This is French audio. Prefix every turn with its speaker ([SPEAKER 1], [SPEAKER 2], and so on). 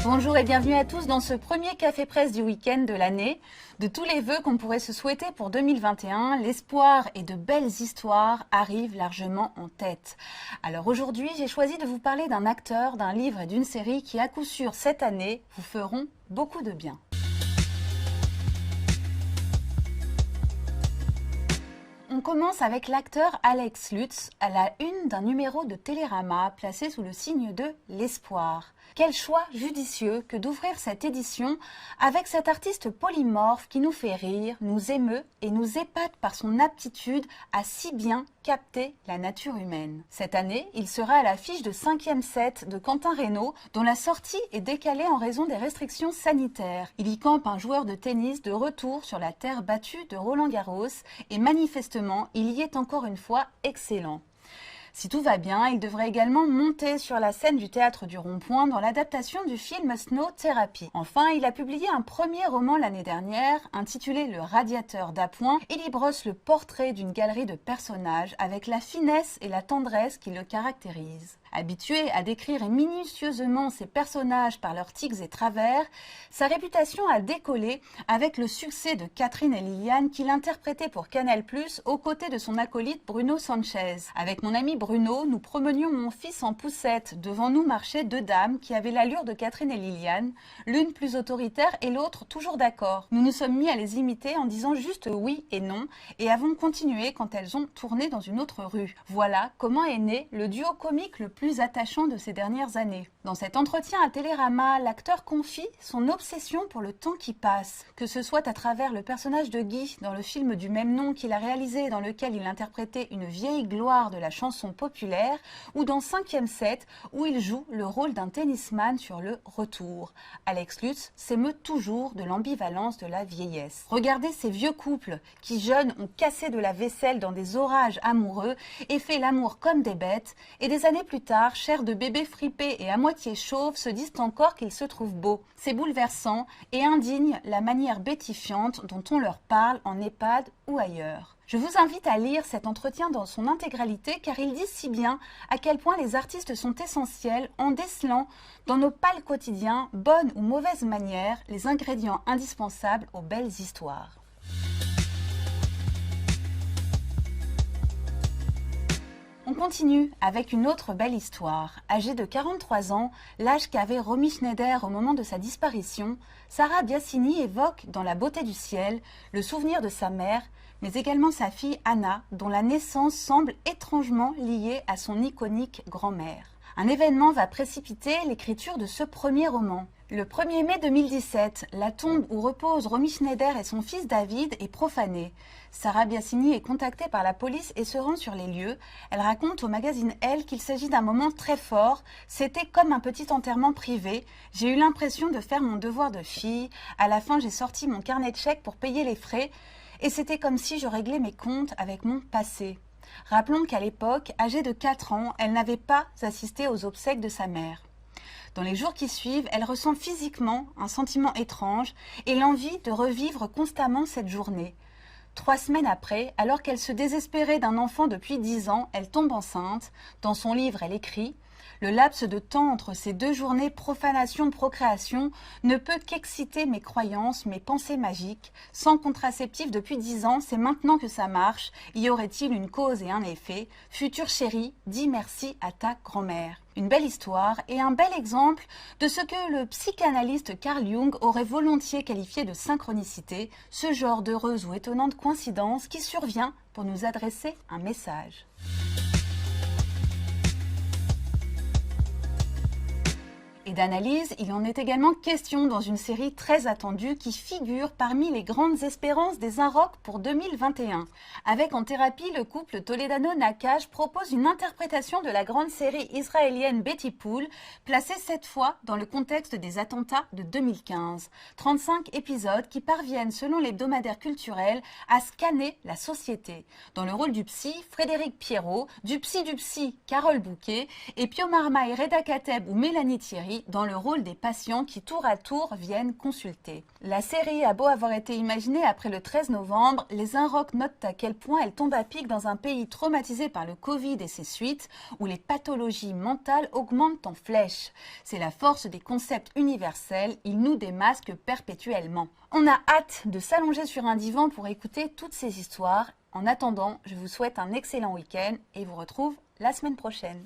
[SPEAKER 1] Bonjour et bienvenue à tous dans ce premier Café Presse du week-end de l'année. De tous les vœux qu'on pourrait se souhaiter pour 2021, l'espoir et de belles histoires arrivent largement en tête. Alors aujourd'hui, j'ai choisi de vous parler d'un acteur, d'un livre et d'une série qui à coup sûr cette année vous feront beaucoup de bien. On commence avec l'acteur Alex Lutz à la une d'un numéro de Télérama placé sous le signe de l'espoir. Quel choix judicieux que d'ouvrir cette édition avec cet artiste polymorphe qui nous fait rire, nous émeut et nous épate par son aptitude à si bien capter la nature humaine. Cette année, il sera à l'affiche de 5e set de Quentin Raynaud, dont la sortie est décalée en raison des restrictions sanitaires. Il y campe un joueur de tennis de retour sur la terre battue de Roland-Garros et manifestement, il y est encore une fois excellent. Si tout va bien, il devrait également monter sur la scène du théâtre du Rond-Point dans l'adaptation du film Snow Therapy. Enfin, il a publié un premier roman l'année dernière, intitulé Le Radiateur d'Appoint. Il y brosse le portrait d'une galerie de personnages avec la finesse et la tendresse qui le caractérisent. Habitué à décrire minutieusement ses personnages par leurs tics et travers, sa réputation a décollé avec le succès de Catherine et Liliane qu'il interprétait pour Canal+, aux côtés de son acolyte Bruno Sanchez. Avec mon ami Bruno, nous promenions mon fils en poussette. Devant nous marchaient deux dames qui avaient l'allure de Catherine et Liliane, l'une plus autoritaire et l'autre toujours d'accord. Nous nous sommes mis à les imiter en disant juste oui et non et avons continué quand elles ont tourné dans une autre rue. Voilà comment est né le duo comique le plus attachant de ces dernières années. Dans cet entretien à Télérama, l'acteur confie son obsession pour le temps qui passe, que ce soit à travers le personnage de Guy dans le film du même nom qu'il a réalisé dans lequel il interprétait une vieille gloire de la chanson populaire, ou dans 5e set où il joue le rôle d'un tennisman sur le retour. Alex Lutz s'émeut toujours de l'ambivalence de la vieillesse. Regardez ces vieux couples qui, jeunes, ont cassé de la vaisselle dans des orages amoureux et fait l'amour comme des bêtes, et des années plus tard, chair de bébés fripés et à moitié chauves, se disent encore qu'ils se trouvent beaux. C'est bouleversant et indigne la manière bêtifiante dont on leur parle en EHPAD ou ailleurs. Je vous invite à lire cet entretien dans son intégralité car il dit si bien à quel point les artistes sont essentiels en décelant dans nos pâles quotidiens, bonnes ou mauvaises manières, les ingrédients indispensables aux belles histoires. On continue avec une autre belle histoire. Âgée de 43 ans, l'âge qu'avait Romy Schneider au moment de sa disparition, Sarah Biasini évoque dans La beauté du ciel le souvenir de sa mère, mais également sa fille Anna, dont la naissance semble étrangement liée à son iconique grand-mère. Un événement va précipiter l'écriture de ce premier roman. Le 1er mai 2017, la tombe où repose Romy Schneider et son fils David est profanée. Sarah Biasini est contactée par la police et se rend sur les lieux. Elle raconte au magazine Elle qu'il s'agit d'un moment très fort. C'était comme un petit enterrement privé. J'ai eu l'impression de faire mon devoir de fille. À la fin, j'ai sorti mon carnet de chèques pour payer les frais. Et c'était comme si je réglais mes comptes avec mon passé. Rappelons qu'à l'époque, âgée de 4 ans, elle n'avait pas assisté aux obsèques de sa mère. Dans les jours qui suivent, elle ressent physiquement un sentiment étrange et l'envie de revivre constamment cette journée. 3 semaines après, alors qu'elle se désespérait d'un enfant depuis 10 ans, elle tombe enceinte. Dans son livre, elle écrit « Le laps de temps entre ces 2 journées profanation-procréation ne peut qu'exciter mes croyances, mes pensées magiques. Sans contraceptif depuis 10 ans, c'est maintenant que ça marche. Y aurait-il une cause et un effet? Future chérie, dis merci à ta grand-mère. » Une belle histoire et un bel exemple de ce que le psychanalyste Carl Jung aurait volontiers qualifié de synchronicité, ce genre d'heureuse ou étonnante coïncidence qui survient pour nous adresser un message. Et d'analyse, il en est également question dans une série très attendue qui figure parmi les grandes espérances des Inrocks pour 2021. Avec En thérapie, le couple Toledano-Nakache propose une interprétation de la grande série israélienne Betty Pool, placée cette fois dans le contexte des attentats de 2015. 35 épisodes qui parviennent, selon l'hebdomadaire culturel, à scanner la société. Dans le rôle du psy, Frédéric Pierrot, du psy, Carole Bouquet, et Pio Marmaille, Reda Kateb ou Mélanie Thierry, série dans le rôle des patients qui tour à tour viennent consulter. La série a beau avoir été imaginée après le 13 novembre, les Inrocks notent à quel point elle tombe à pic dans un pays traumatisé par le Covid et ses suites, où les pathologies mentales augmentent en flèche. C'est la force des concepts universels, ils nous démasquent perpétuellement. On a hâte de s'allonger sur un divan pour écouter toutes ces histoires. En attendant, je vous souhaite un excellent week-end et vous retrouve la semaine prochaine.